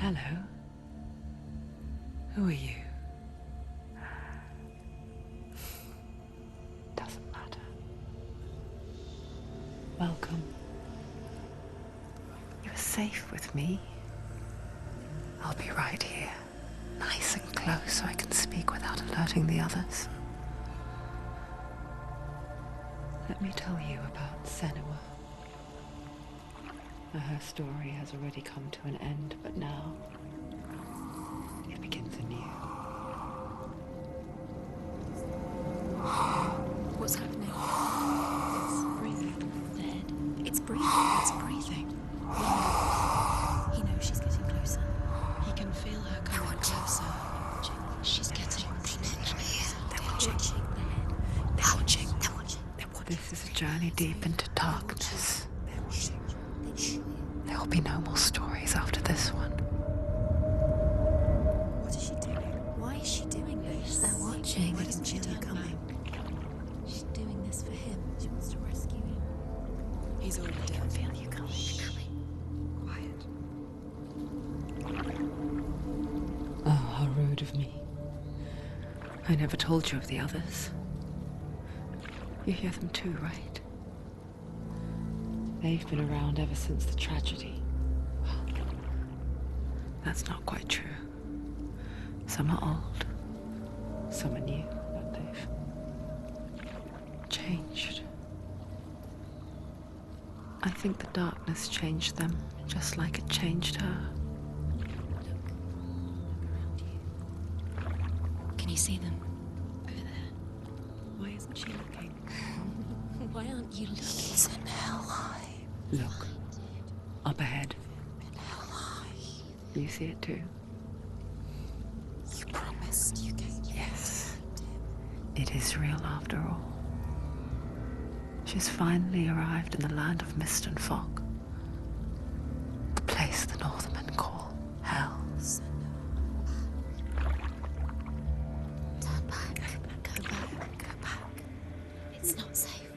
Hello. Who are you? Doesn't matter. Welcome. You're safe with me. I'll be right here, nice and close so I can speak without alerting the others. Let me tell you about Senua. Her story has already come to an end, but now it begins anew. What's happening? It's breathing. The head. It's breathing. It's breathing. He knows she's getting closer. He can feel her coming closer. She's getting closer. They're watching. They're watching. They're watching. They're watching. This is a journey deep into darkness. They're watching. There will be no more stories after this one. What is she doing? Why is she doing this? They're watching. Why doesn't she turn coming? She's doing this for him. She wants to rescue him. He's already dead. I can feel you coming. Quiet. Oh, how rude of me. I never told you of the others. You hear them too, right? They've been around ever since the tragedy. Well, that's not quite true. Some are old, some are new, but they've changed. I think the darkness changed them, just like it changed her. Can you see them? Over there. Why isn't she looking? Why aren't you looking? He's in hell high. Look, up ahead. In hell high. You see it too? You promised you gave me. Yes. It is real after all. She's finally arrived in the land of mist and fog. The place the Northmen call Hell. Turn back. Go back. Go back. It's not safe.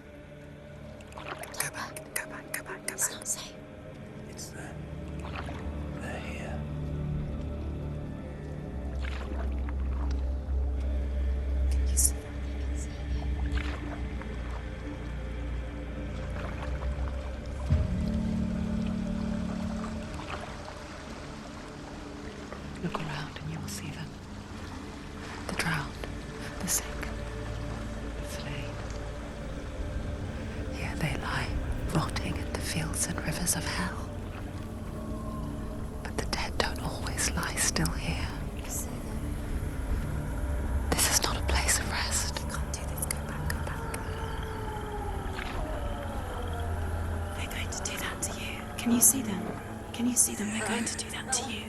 Go back. It's not safe. It's them. They're here. Can you see them? Look around and you will see them. The drowned, the sick, the slain. Here they lie, rotting in the fields and rivers of hell. But the dead don't always lie still here. This is not a place of rest. You can't do this. Go back. Go back. They're going to do that to you. Can you see them? Can you see them? They're going to do that to you.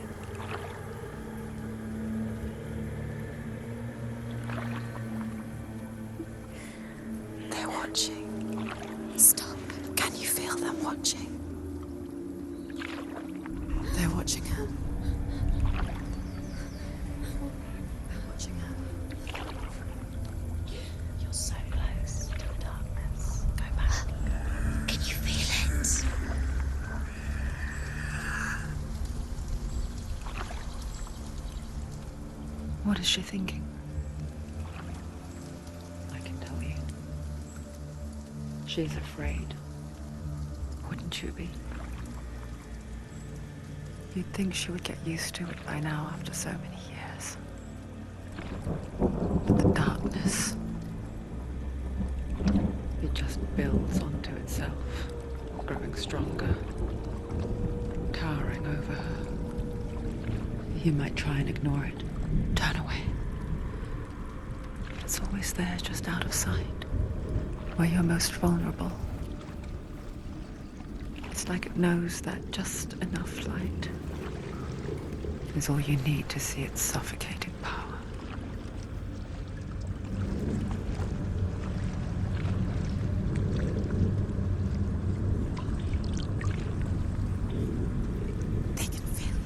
They're watching. Stop. Can you feel them watching? They're watching her. They're watching her. You're so close to the darkness. Go back. Can you feel it? What is she thinking? I can tell you. She's afraid. Wouldn't you be? You'd think she would get used to it by now after so many years. But the darkness, it just builds onto itself, growing stronger, towering over her. You might try and ignore it, turn away. It's always there, just out of sight, where you're most vulnerable. It's like it knows that just enough light is all you need to see its suffocating power. They can feel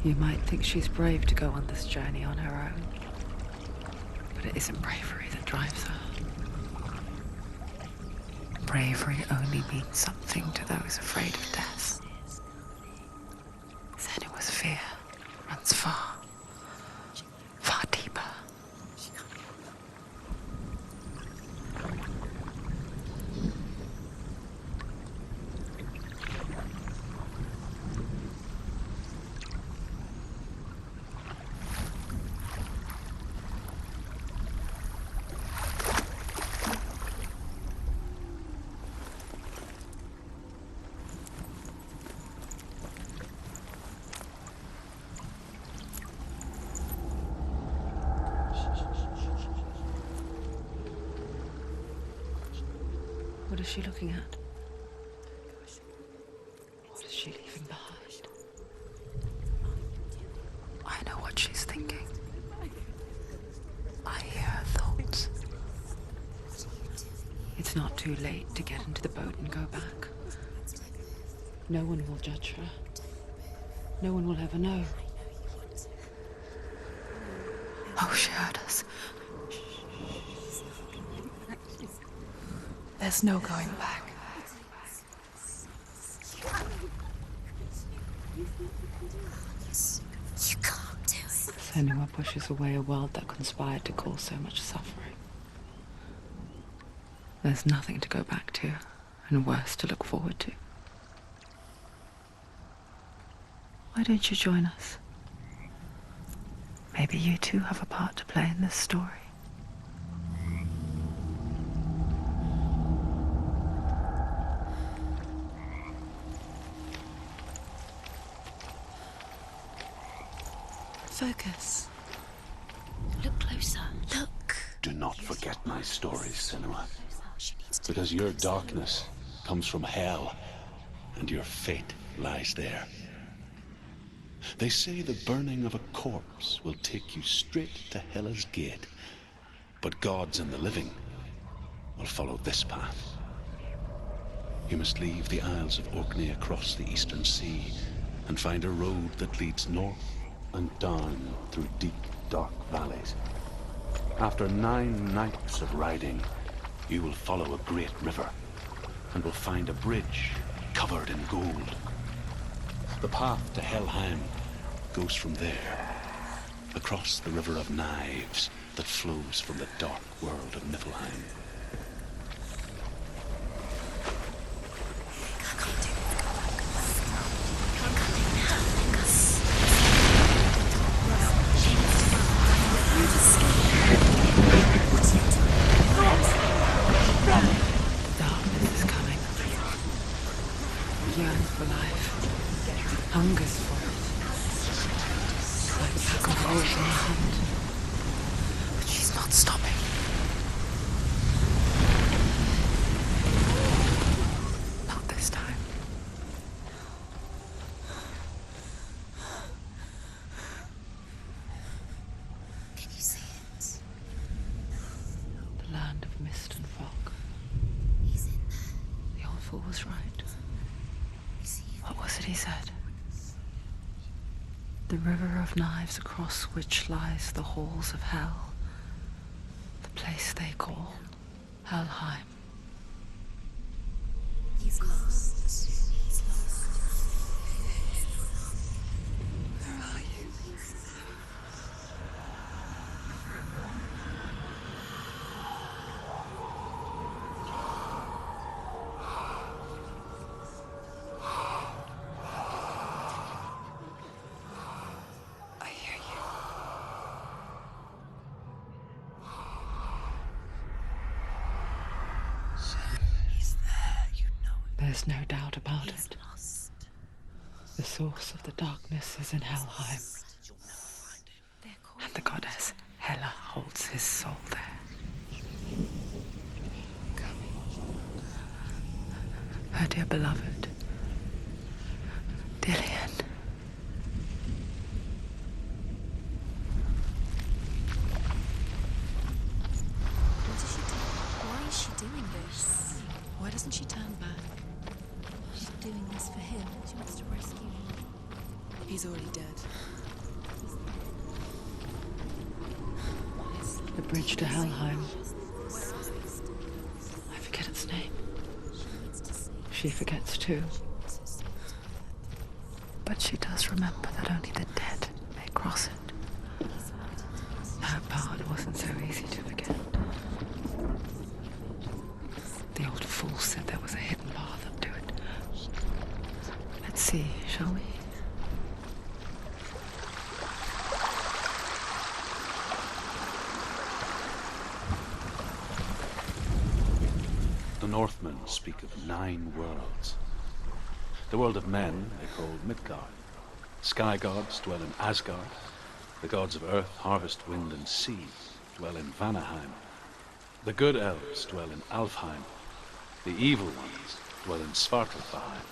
you. You might think she's brave to go on this journey on her own, but it isn't bravery that drives her. bravery only means something to those afraid of death. Senua's fear runs far, far deeper. What is she looking at? What is she leaving behind? I know what she's thinking. I hear her thoughts. It's not too late to get into the boat and go back. No one will judge her. No one will ever know. Oh, she heard us. There's no going back. You can't do it. Senua pushes away a world that conspired to cause so much suffering. There's nothing to go back to, and worse to look forward to. Why don't you join us? Maybe you too have a part to play in this story. Focus. Look closer. Look. Do not forget my stories, Senua. She needs to Because your darkness comes from hell, and your fate lies there. They say the burning of a corpse will take you straight to Hela's gate, but gods and the living will follow this path. You must leave the Isles of Orkney across the eastern sea and find a road that leads north and down through deep, dark valleys. After 9 nights of riding, you will follow a great river and will find a bridge covered in gold. The path to Helheim goes from there, across the River of Knives that flows from the dark world of Niflheim. Darkness is coming. Yearns for life. Hungers for it. Like a pack of wolves in a hunt. But she's not stopping. Not this time. Can you see it? The land of mist and fog. He's in there. The old fool was right. You see it? What was it he said? The river of knives across which lies the halls of hell. The place they call Helheim. He's lost. He's lost. Where are you? I hear you. He's there, you know it. There's no doubt about it. Lost. The source of the darkness is in Helheim, You'll never find him. They're called. and the goddess Hela holds his soul there. Her dear beloved, Dillian. What is she doing? Why is she doing this? Why doesn't she turn back? She's doing this for him. She wants to rescue him. He's already dead. The bridge to Helheim. I forget its name. she forgets too. But she does remember that only the dead may cross it. That part wasn't so easy to forget. The old fool said there was a hidden path up to it. Let's see, shall we? The Northmen speak of 9 worlds. The world of men they call Midgard. Sky gods dwell in Asgard. The gods of earth, harvest, wind, and sea dwell in Vanaheim. The good elves dwell in Alfheim. The evil ones dwell in Svartalfheim.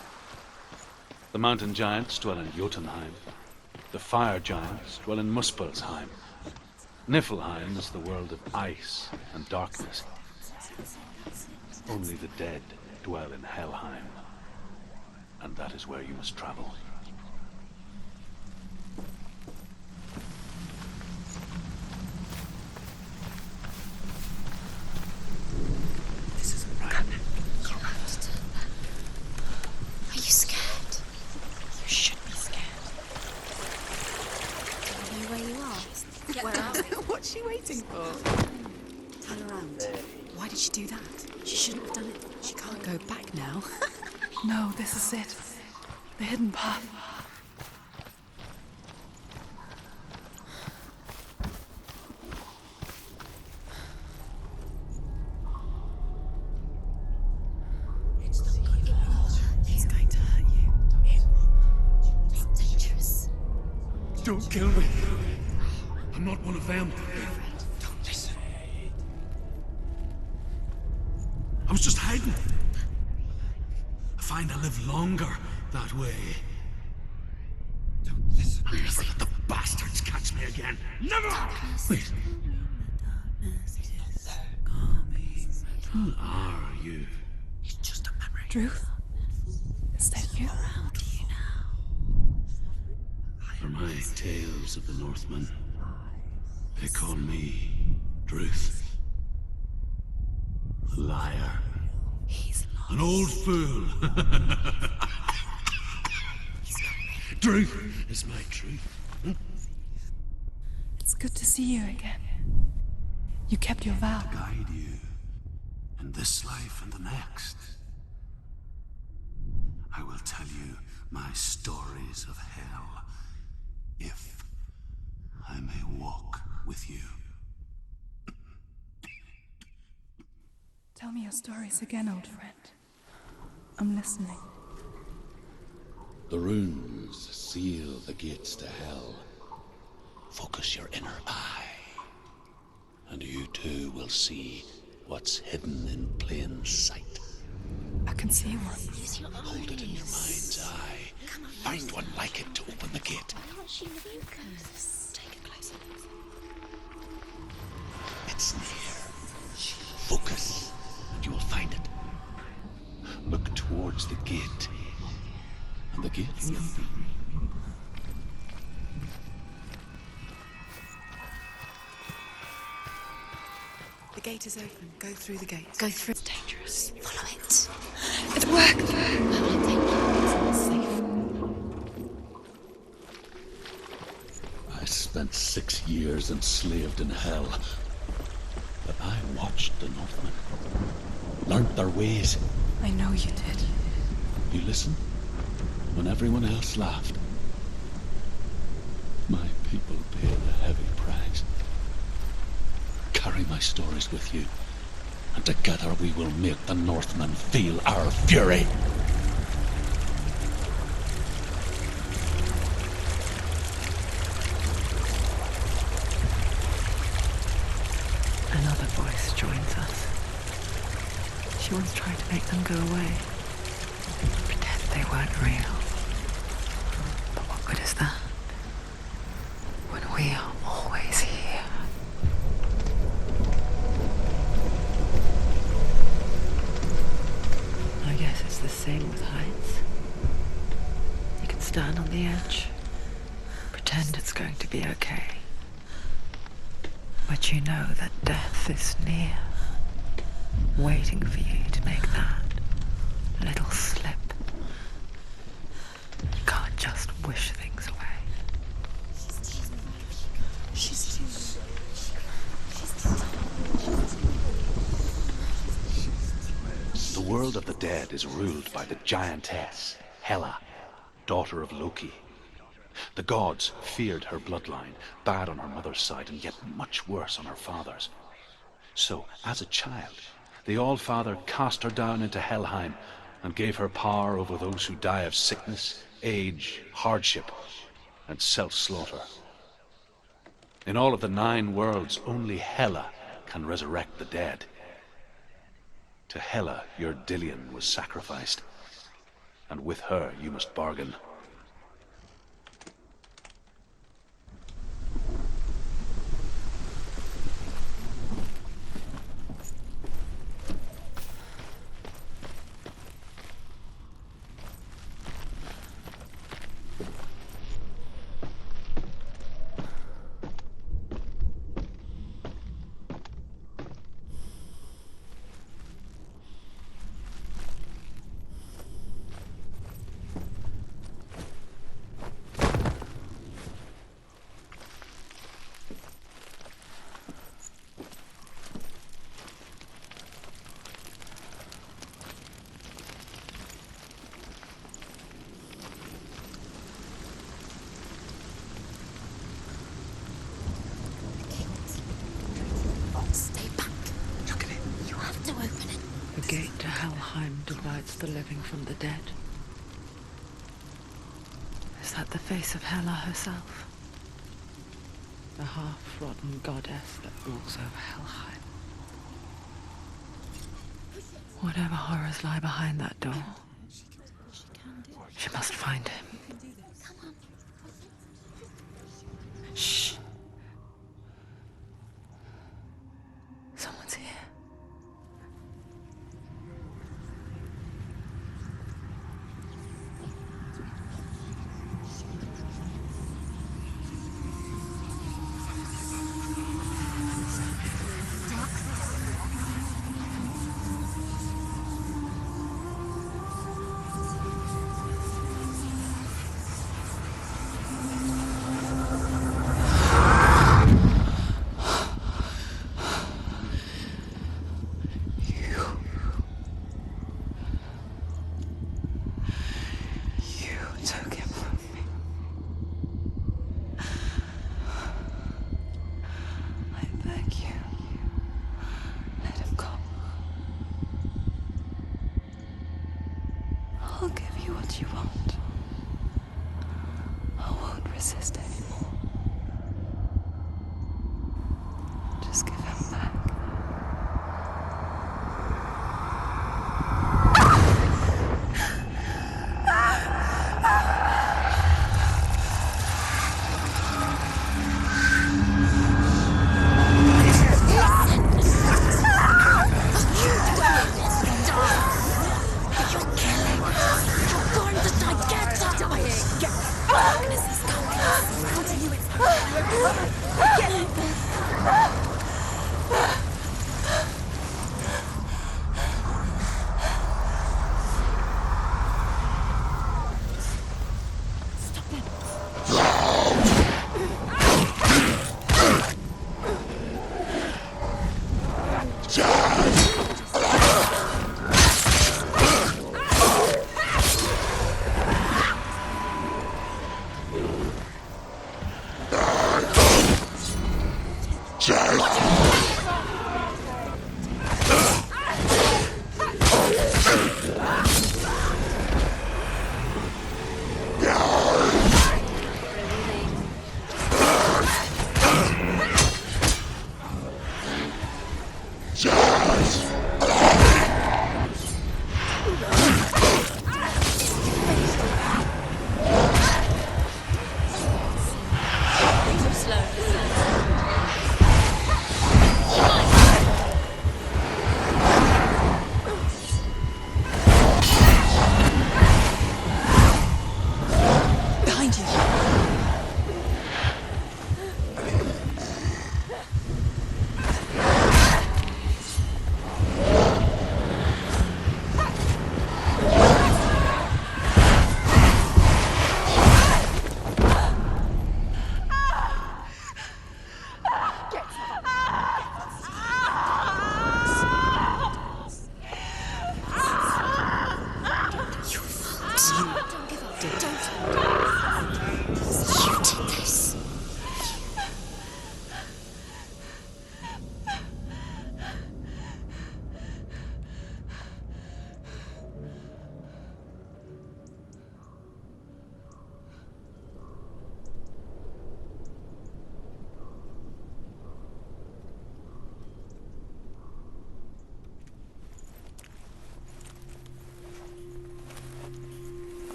The mountain giants dwell in Jotunheim. The fire giants dwell in Muspelheim. Niflheim is the world of ice and darkness. Only the dead dwell in Helheim. And that is where you must travel. This isn't right. You have to turn back. Are you scared? You should be scared. Do you know where you are? Where are we? What's she waiting for? Turn around. Why did she do that? She shouldn't have done it. She can't go back now. No, this is it. The hidden path. It's going to hurt you. It's dangerous. Don't kill me. I'm not one of them. Don't listen. I was just hiding. I find I live longer that way. Don't listen. I'll never let the bastards catch me again. Never! Wait. Who are you? It's just a memory. Druth? Is that you? Around you now. For my tales of the Northmen, they call me Druth. A liar. He's lost. An old fool. Truth is my truth. It's good to see you again. You kept your vow. Guide you in this life and the next. I will tell you my stories of hell, if I may walk with you. Tell me your stories again, old friend. I'm listening. The runes seal the gates to hell. Focus your inner eye, and you too will see what's hidden in plain sight. I can see one. Use your Hold it in your mind's eye. Find one like it to open the gate. Take it closer. It's near. Focus, and you will find it. Look towards the gate, and the gate will open. The gate is open. Go through the gate. Go through. It's dangerous. Follow it. It worked! I will take you. It's safe. I spent 6 years enslaved in hell. But I watched the Northmen, learnt their ways. I know you did. You listened when everyone else laughed. My people paid a heavy price. Carry my stories with you, and together we will make the Northmen feel our fury. Another voice joins us. She once tried to make them go away. Pretend they weren't real. But what good is that? When we are always here. I guess it's the same with heights. You can stand on the edge, pretend it's going to be okay. But you know that death is near, waiting for you to make that A little slip. You can't just wish things away. She's too. The world of the dead is ruled by the giantess, Hela, daughter of Loki. The gods feared her bloodline, bad on her mother's side and yet much worse on her father's. So, as a child, the All-Father cast her down into Helheim and gave her power over those who die of sickness, age, hardship, and self-slaughter. In all of the 9 worlds, only Hela can resurrect the dead. To Hela, your Dillion was sacrificed, and with her you must bargain. Stay back. Look at it. You have to open it. The gate to Helheim divides the living from the dead. Is that the face of Hela herself? The half-rotten goddess that walks over Helheim. Whatever horrors lie behind that door, she must find him. Shh. Someone's here. I'll give you what you want. I won't resist anymore. Just give him back.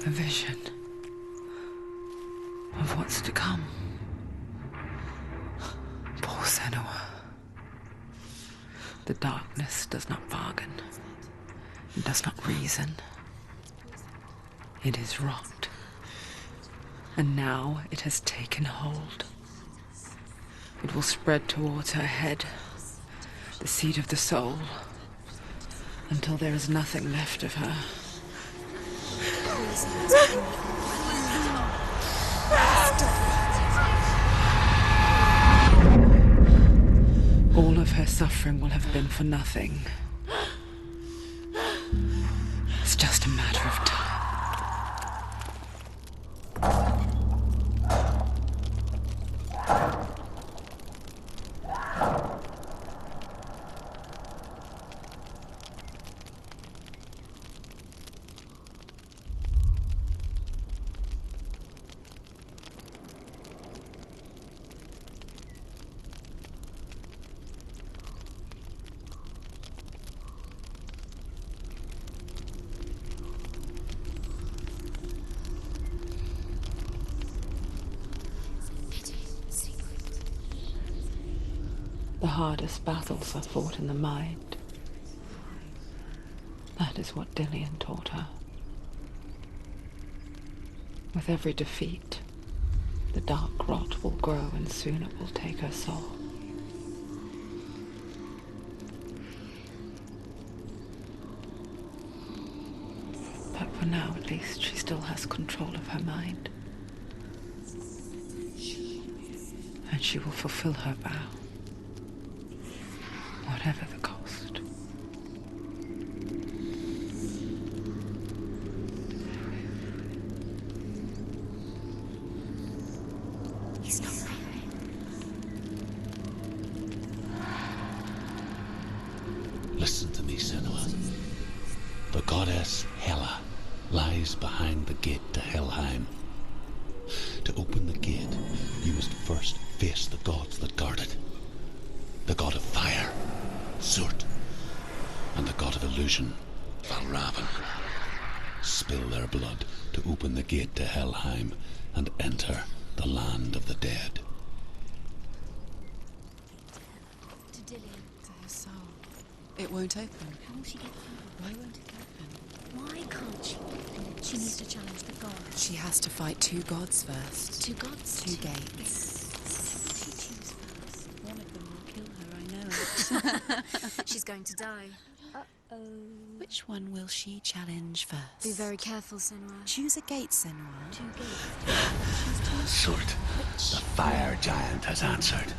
a vision of what's to come. Poor Senua. The darkness does not bargain. It does not reason. It is rot. And now it has taken hold. It will spread towards her head, the seat of the soul, until there is nothing left of her. All of her suffering will have been for nothing. It's just a matter of time. The hardest battles are fought in the mind. That is what Dillian taught her. With every defeat, the dark rot will grow and soon it will take her soul. But for now, at least, she still has control of her mind. And she will fulfill her vow. Whatever the cost. He's not there. Listen to me, Senua. The goddess Hela lies behind the gate to Helheim. To open the gate, you must first face the gods that guard it. The god of fire, Surtr, and the god of illusion, Valravan. Spill their blood to open the gate to Helheim and enter the land of the dead. To Dillian. To her soul. It won't open. How will she get through? Why won't it open? Why can't she? She needs to challenge the gods. She has to fight two gods first. Two gods? Two gates. What will she choose first? One of them will kill her, I know it. She's going to die. Uh-oh. Which one will she challenge first? Be very careful, Senua. Choose a gate, Senua. Two gates. Surtr, the fire giant, has answered.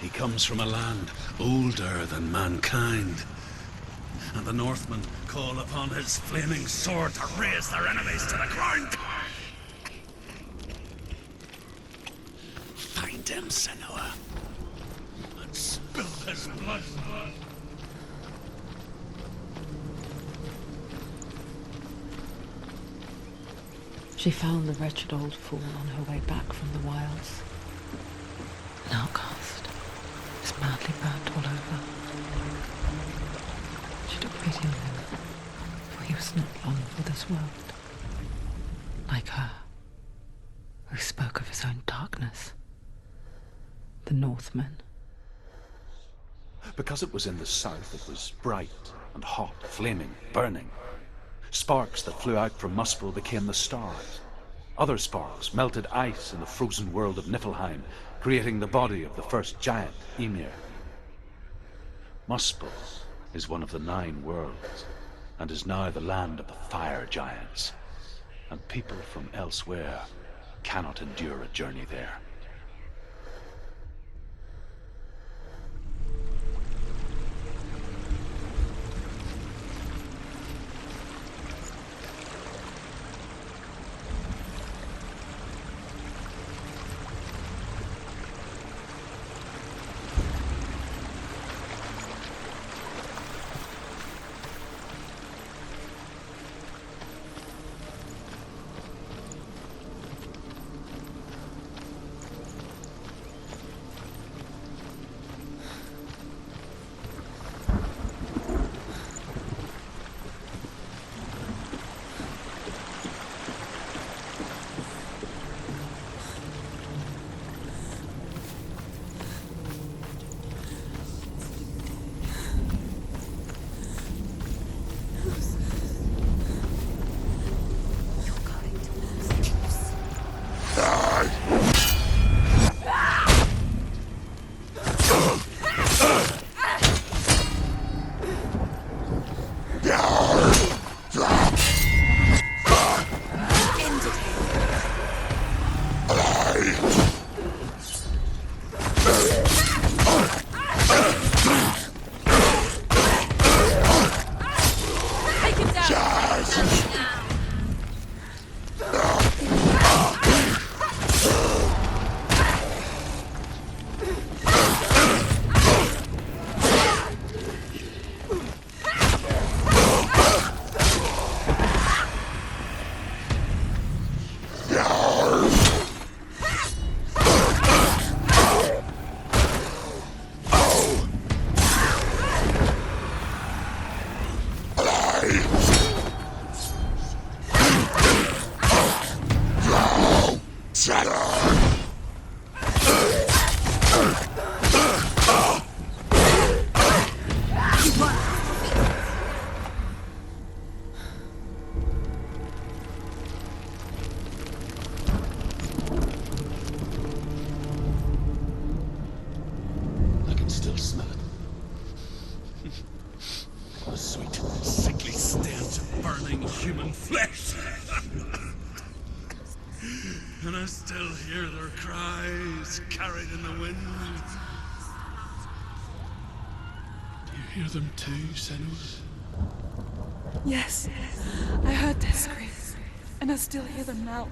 He comes from a land older than mankind. And the Northmen call upon his flaming sword to raze their enemies to the ground. Find him, Senua, and spill his blood. She found the wretched old fool on her way back from the wilds. An outcast, just madly burnt all over. She took pity on him, for he was not long for this world. Like her, who spoke of his own darkness. The Northmen. Because it was in the south, it was bright and hot, flaming, burning. Sparks that flew out from Muspel became the stars. Other sparks melted ice in the frozen world of Niflheim, creating the body of the first giant, Ymir. Muspel is one of the 9 worlds, and is now the land of the fire giants. And people from elsewhere cannot endure a journey there. human flesh. And I still hear their cries carried in the wind. Do you hear them too, Senua? Yes, I heard their screams, and I still hear them now.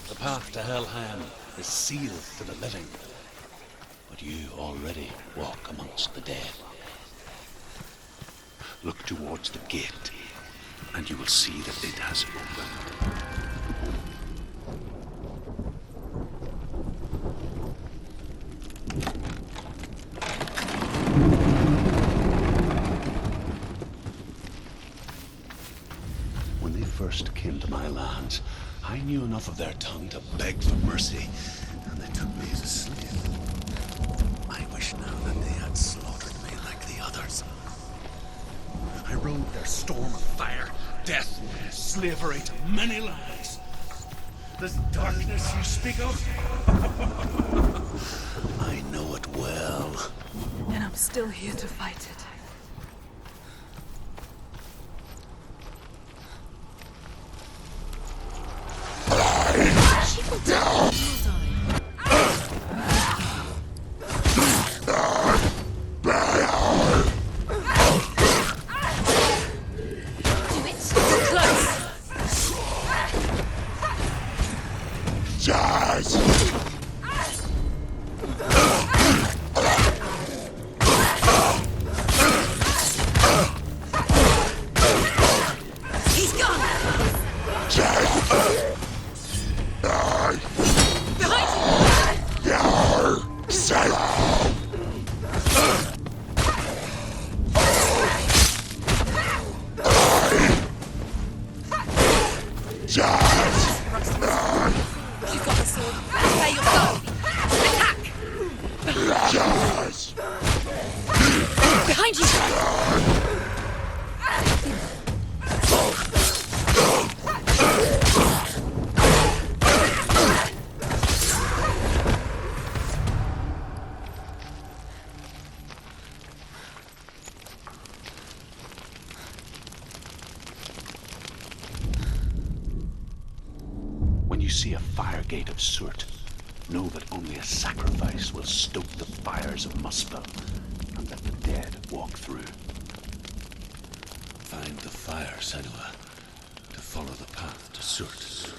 The path to Helheim is sealed to the living, but you already walk amongst the dead. Look towards the gate, and you will see that it has opened. When they first came to my lands, I knew enough of their tongue to beg for mercy, and they took me as a slave. I wish now that they had slaughtered me like the others. I rode their storm of fire, death, slavery to many lands. This darkness you speak of, I know it well. And I'm still here to fight it. When you see a fire gate of Surtr, know that only a sacrifice will stoke the fires of Muspel, and let the dead walk through. Find the fire, Senua, to follow the path to Surtr.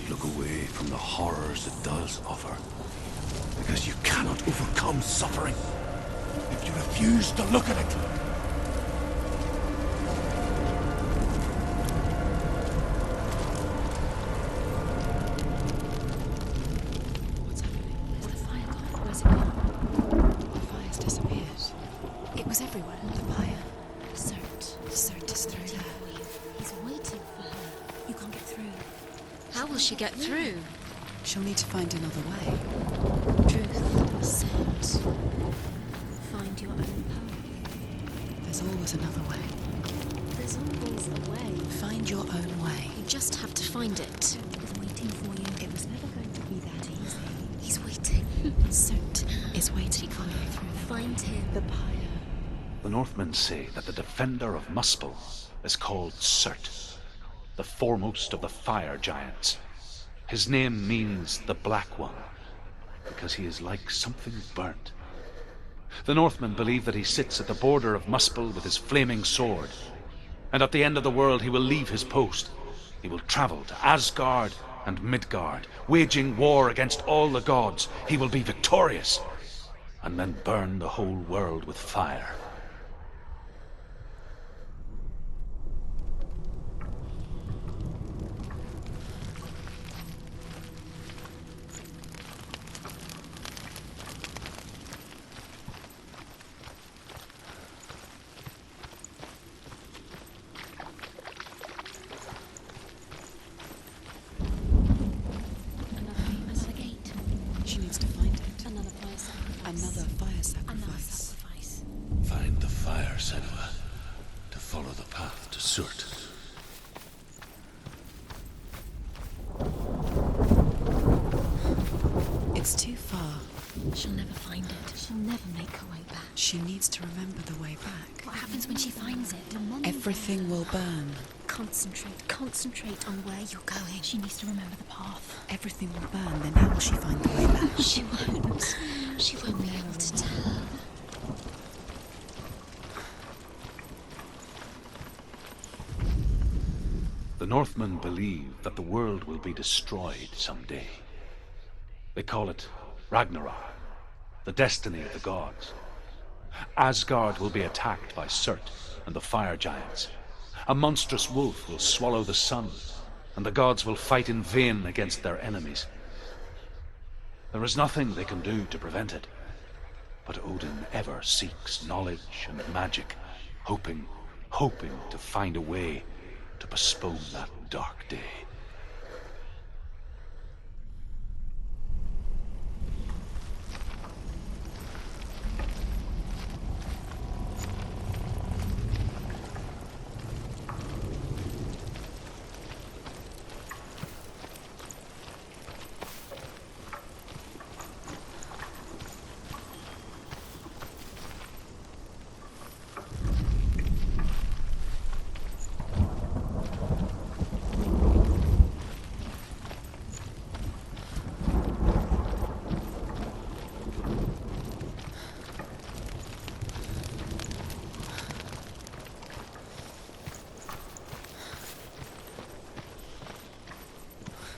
look away from the horrors it does offer. Because you cannot overcome suffering if you refuse to look at it. What's happening? Where's the fire gone? Where's it gone? The fire's disappeared. It was everywhere. The pyre. Surtr is through there. He's waiting for her. You can't get through. How will she get through? She'll need to find another way. Truth, scent. Find your own power. There's always another way. There's always a way. Find your own way. You just have to find it. He's waiting for you. It was never going to be that easy. He's waiting. Surtr is waiting for you through that Find way. him. The pyre. The Northmen say that the defender of Muspel is called Surtr, the foremost of the fire giants. His name means the Black One, because he is like something burnt. The Northmen believe that he sits at the border of Muspel with his flaming sword, and at the end of the world he will leave his post. He will travel to Asgard and Midgard, waging war against all the gods. He will be victorious, and then burn the whole world with fire. Another gate. She needs to find it. Another fire sacrifice. Another fire Another sacrifice. sacrifice. Find the fire, Senua, to follow the path to Surtr. It's too far. She'll never find it. She'll never make her way back. She needs to remember the way back. What happens when she finds it? Everything will burn. Concentrate on where you're going. She needs to remember the path. Everything will burn, then how will she find the way back? She won't. She won't be able to tell. The Northmen believe that the world will be destroyed someday. They call it Ragnarok, the destiny of the gods. Asgard will be attacked by Surtr and the fire giants. A monstrous wolf will swallow the sun, and the gods will fight in vain against their enemies. There is nothing they can do to prevent it, but Odin ever seeks knowledge and magic, hoping to find a way to postpone that dark day.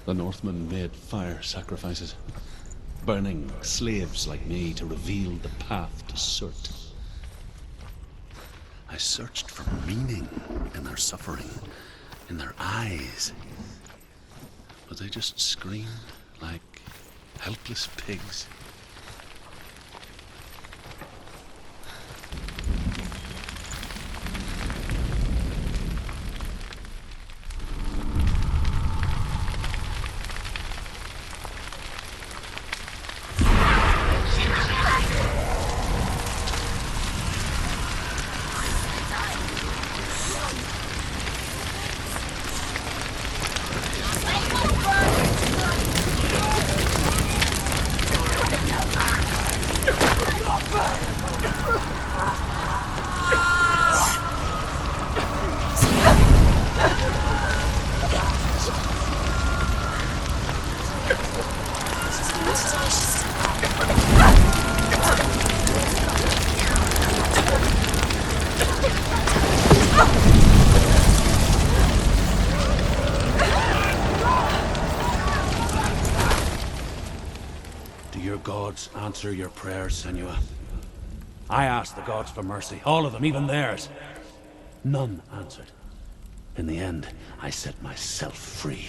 The Northmen made fire sacrifices, burning slaves like me to reveal the path to Surtr. I searched for meaning in their suffering, in their eyes, but they just screamed like helpless pigs. gods answer your prayers, Senua? I asked the gods for mercy, all of them, even theirs. None answered. In the end, I set myself free.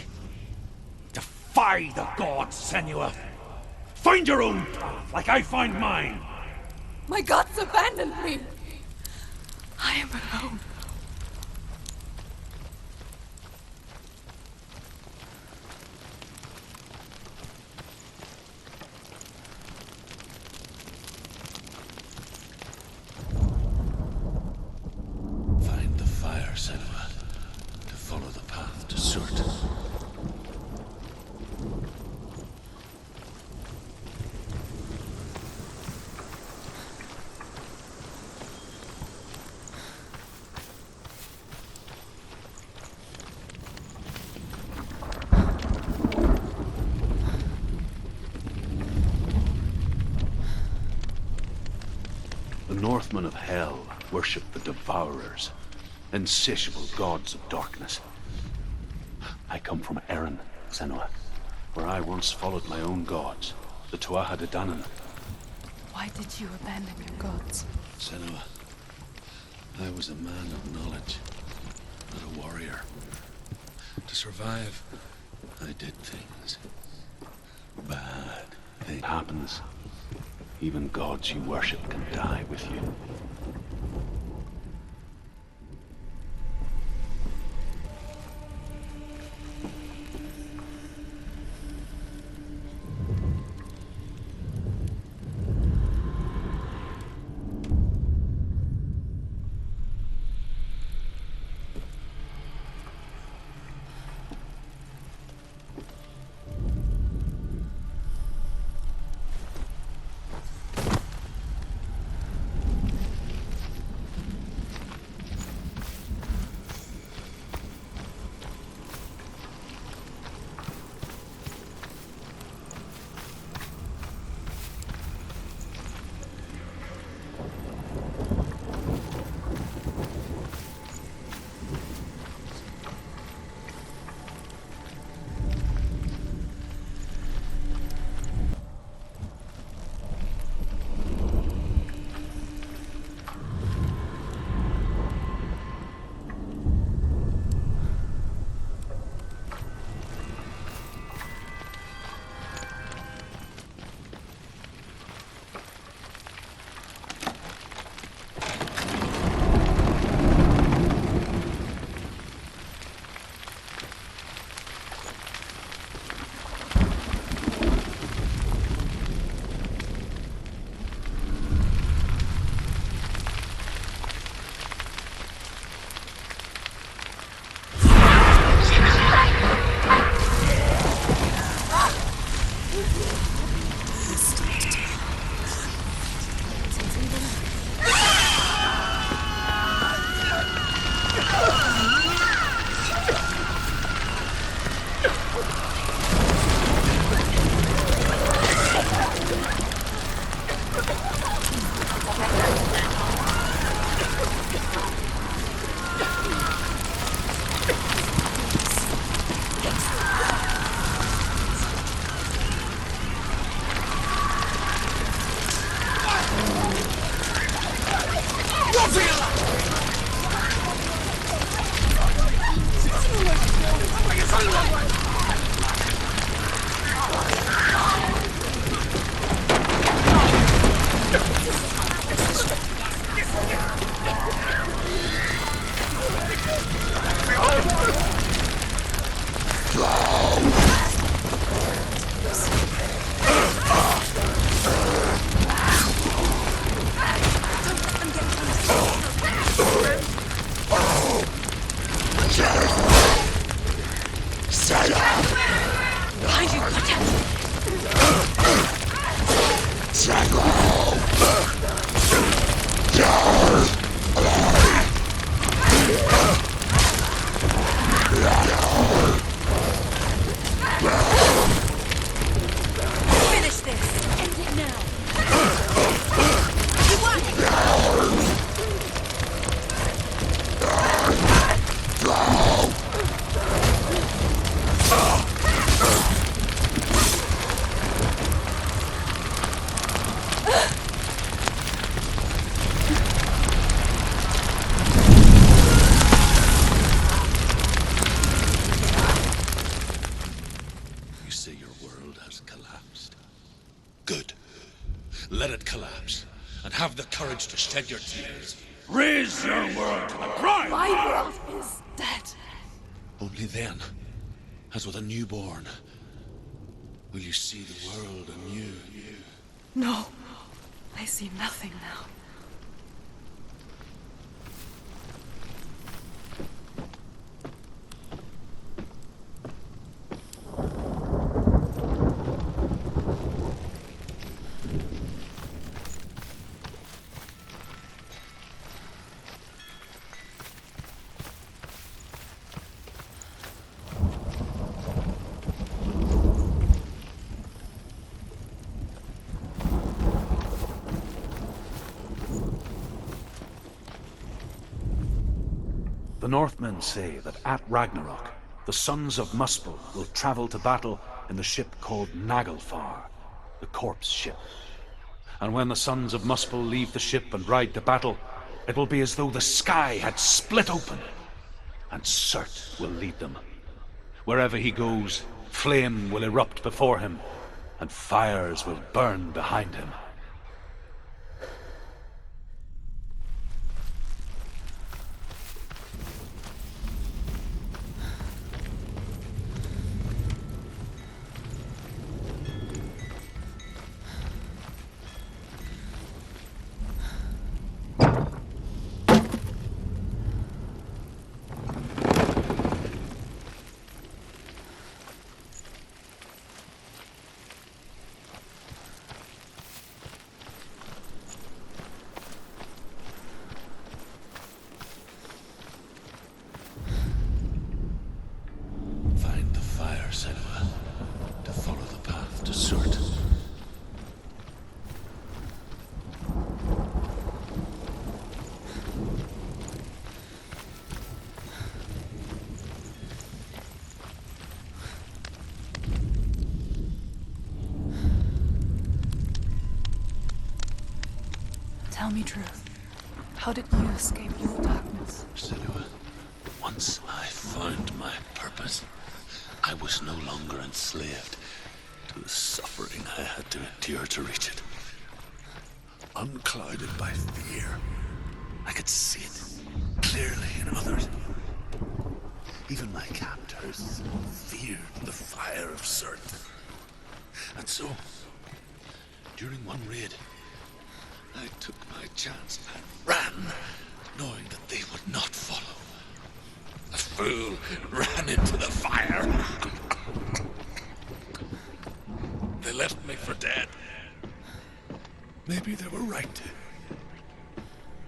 Defy the gods, Senua! Find your own path, like I find mine! My gods abandoned me! I am alone. Find the fire, Senua, to follow the path to Surtr. The Northmen of Hell worship the Devourers, insatiable gods of darkness. I come from Erin, Senua, where I once followed my own gods, the Tuatha De Danann. Why did you abandon your gods? Senua, I was a man of knowledge, not a warrior. To survive, I did things. Bad things. It happens. Even gods you worship can die with you. world has collapsed. Good. Let it collapse, and have the courage to shed your tears. Raise your world to the ground! My world is dead. Only then, as with a newborn, will you see the world anew. No, I see nothing now. The Northmen say that at Ragnarok, the sons of Muspel will travel to battle in the ship called Naglfar, the corpse ship. And when the sons of Muspel leave the ship and ride to battle, it will be as though the sky had split open, and Surtr will lead them. Wherever he goes, flame will erupt before him, and fires will burn behind him. Find the fire, Senua, to follow the path to Surtr. Tell me truth. How did you escape your darkness? Senua, once I found my purpose, I was no longer enslaved to the suffering I had to endure to reach it. Unclouded by fear, I could see it clearly in others. Even my captors feared the fire of Surtr. And so, during one raid, I took my chance and ran, knowing that they would not follow. The fool ran into the fire. They left me for dead. Maybe they were right to.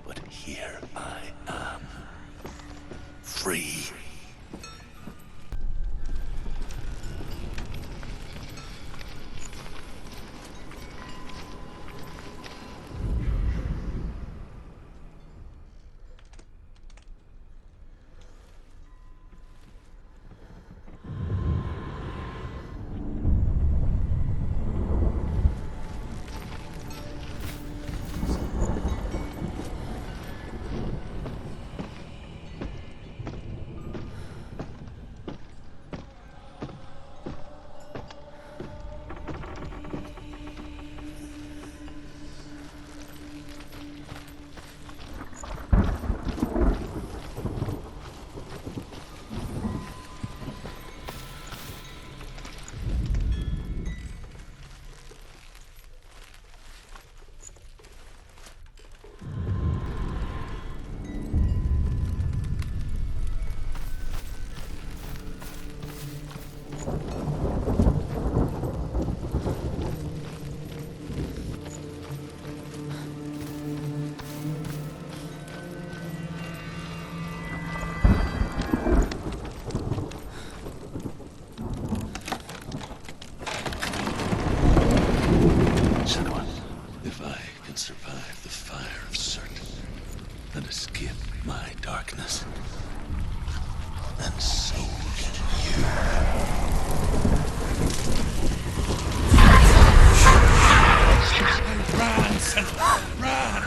But here I am, free. and escape my darkness. And so can you. Run, Senua! Run!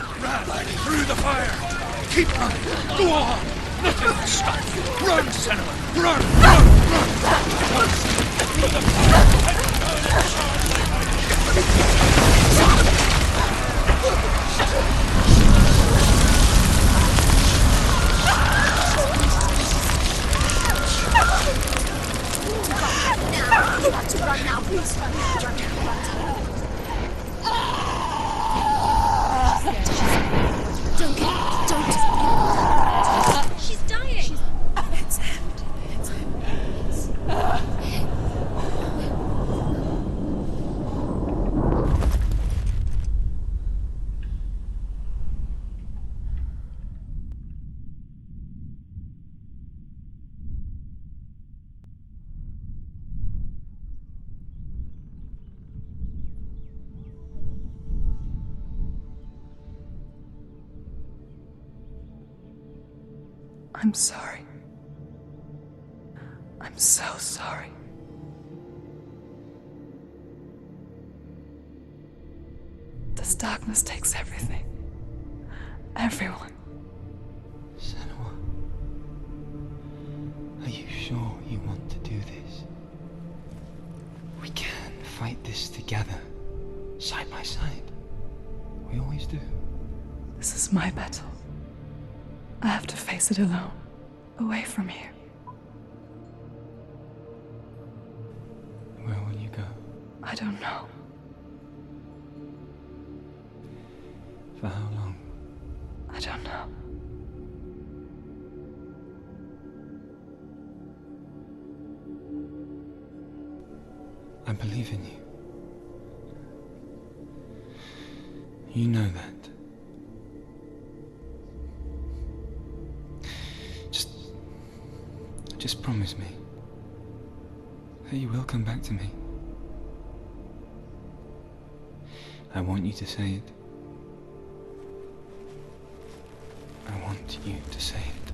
Through the fire! Keep running! Go on! Nothing will stop you! Run, Senua! Run! Through the fire! Don't get out. Don't. She's dying. It's him. It's him. I'm sorry. I'm so sorry. This darkness takes everything. Everyone. Senua, are you sure you want to do this? We can fight this together, side by side. We always do. This is my battle. I have to face it alone, away from here. Where will you go? I don't know. For how long? I don't know. I believe in you. You know that. Just promise me that you will come back to me. I want you to say it. I want you to say it.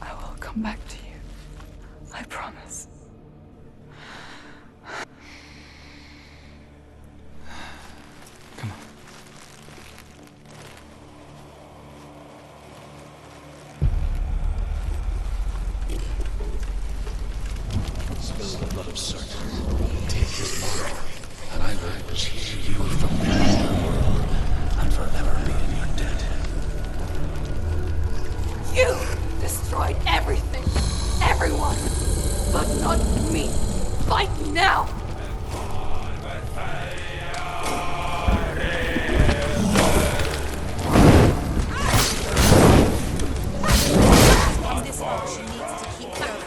I will come back to you. I promise. Come on. Spill the blood of Surtr. Take his mark, and I will cheer you from the world and forever be in your debt. You destroyed everything, everyone, but not me. Fight now! In this hole, she needs to keep going.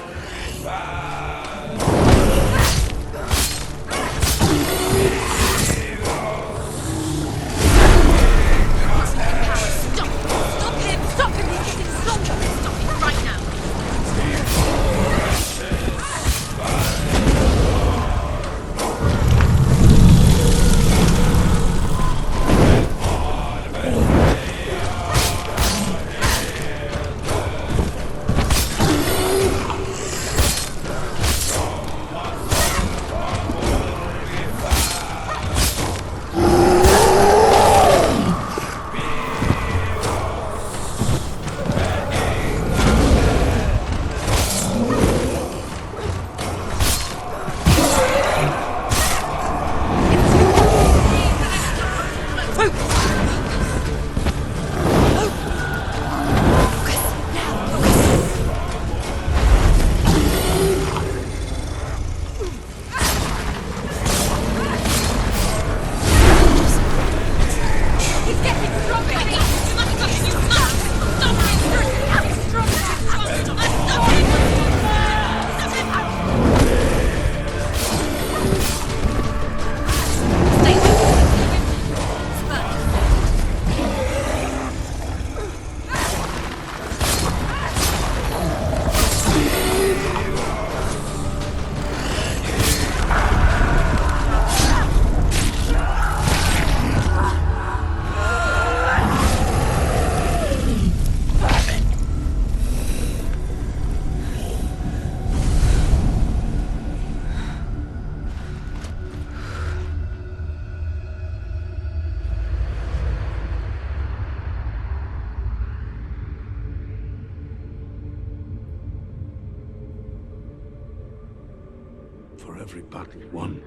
Stop! Stop him! Stop him! He's getting stronger! Stop him right now! For every battle won,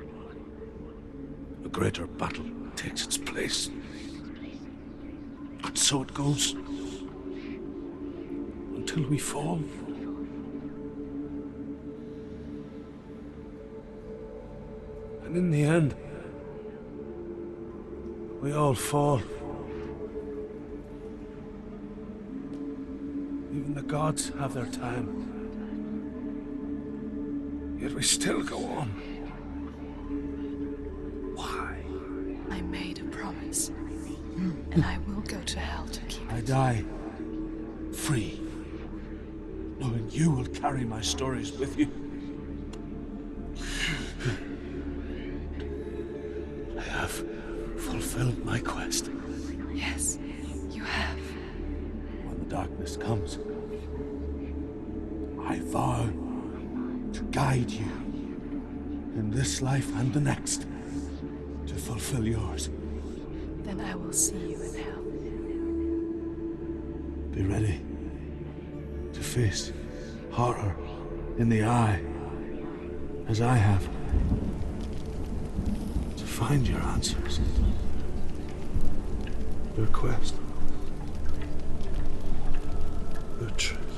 a greater battle takes its place. And so it goes. Until we fall. And in the end, we all fall. Even the gods have their time. Yet we still go on. Why? I made a promise, and I will go to hell to keep I it. die free, knowing you will carry my stories with you. I have fulfilled my quest. Yes, you have. When the darkness comes, I vow to guide you in this life and the next to fulfill yours. Then I will see you in hell. Be ready to face horror in the eye, as I have. To find your answers. Your quest. Your truth.